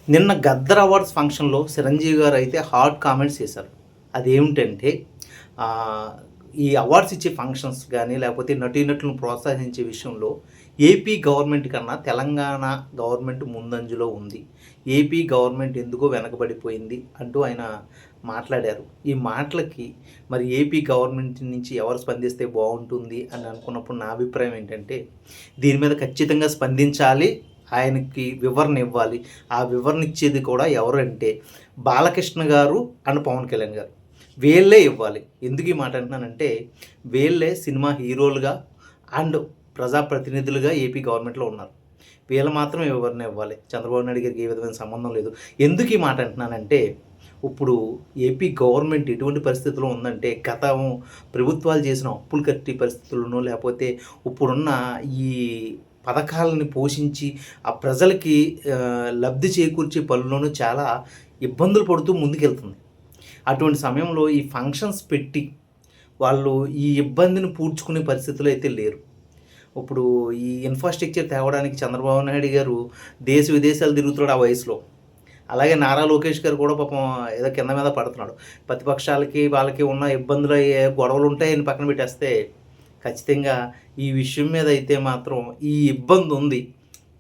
నిన్న గద్దర్ అవార్డ్స్ ఫంక్షన్‌లో చిరంజీవి గారు అయితే హాట్ కామెంట్స్ చేశారు. అదేమిటంటే ఆహ్, ఈ అవార్డ్స్ ఇచ్చే ఫంక్షన్స్ గాని, లేకపోతే నటీనటులను ప్రోత్సహించే విషయంలో ఏపీ గవర్నమెంట్ కన్నా తెలంగాణ గవర్నమెంట్ ముందంజలో ఉంది. ఏపీ గవర్నమెంట్ ఎందుకో వెనకబడిపోయింది అంటూ ఆయన మాట్లాడారు. ఈ మాటలకి మరి ఏపీ గవర్నమెంట్ నుంచి ఎవరు స్పందిస్తే బావుంటుంది అని అనుకున్నప్పుడు నా అభిప్రాయం ఏంటంటే, దీని మీద ఖచ్చితంగా స్పందించాలి. ఆయనకి వివరణ ఇవ్వాలి. ఆ వివరణ ఇచ్చేది కూడా ఎవరు అంటే బాలకృష్ణ గారు అండ్ పవన్ కళ్యాణ్ గారు. వీళ్ళే ఇవ్వాలి. ఎందుకు ఈ మాట అంటున్నానంటే వీళ్ళే సినిమా హీరోలుగా అండ్ ప్రజాప్రతినిధులుగా ఏపీ గవర్నమెంట్‌లో ఉన్నారు. వీళ్ళు మాత్రమే వివరణ ఇవ్వాలి. చంద్రబాబు నాయుడు గారికి ఏ విధమైన సంబంధం లేదు. ఎందుకు ఈ మాట అంటున్నానంటే ఇప్పుడు ఏపీ గవర్నమెంట్ ఎటువంటి పరిస్థితిలో ఉందంటే గతం ప్రభుత్వాలు చేసిన అప్పులు కట్టే పరిస్థితుల్లోనో లేకపోతే ఇప్పుడున్న ఈ పథకాలని పోషించి ఆ ప్రజలకి లబ్ధి చేకూర్చే పనుల్లోనూ చాలా ఇబ్బందులు పడుతూ ముందుకెళ్తుంది. అటువంటి సమయంలో ఈ ఫంక్షన్స్ పెట్టి వాళ్ళు ఈ ఇబ్బందిని పూడ్చుకునే పరిస్థితిలో అయితే లేరు. ఇప్పుడు ఈ ఇన్‌ఫ్రాస్ట్రక్చర్ తేవడానికి చంద్రబాబు నాయుడు గారు దేశ విదేశాలు తిరుగుతున్నాడు ఆ వయసులో. అలాగే నారా లోకేష్ గారు కూడా పాపం ఏదో కింద మీద పడుతున్నాడు. ప్రతిపక్షాలకి వాళ్ళకి ఉన్న ఇబ్బందులు గొడవలుంటాయని పక్కన పెట్టేస్తే ఖచ్చితంగా ఈ విషయం మీద అయితే మాత్రం ఈ ఇబ్బందుంది.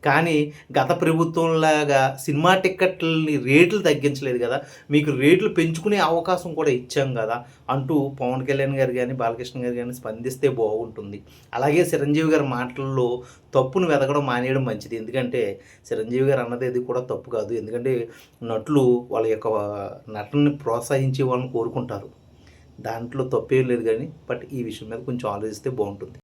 కానీ గత ప్రభుత్వంలాగా సినిమా టిక్కెట్లని రేట్లు తగ్గించలేదు గదా! మీకు రేట్లు పెంచుకునే అవకాశం కూడా ఇచ్చాం గదా! అంటూ పవన్ కళ్యాణ్ గారు గాని, బాలకృష్ణ గారు గాని స్పందిస్తే బాగుంటుంది. అలాగే చిరంజీవి గారి మాటల్లో తప్పును వెతకడం మానేయడం మంచిది. ఎందుకంటే చిరంజీవి గారు అన్నది కూడా తప్పు కాదు. ఎందుకంటే నటులు వాళ్ళ యొక్క నటనని ప్రోత్సహించే వాళ్ళని కోరుకుంటారు. దాంట్లో తప్పేం లేదు గానీ, బట్ ఈ విషయం మీద కొంచెం ఆలోచిస్తే బావుంటుంది.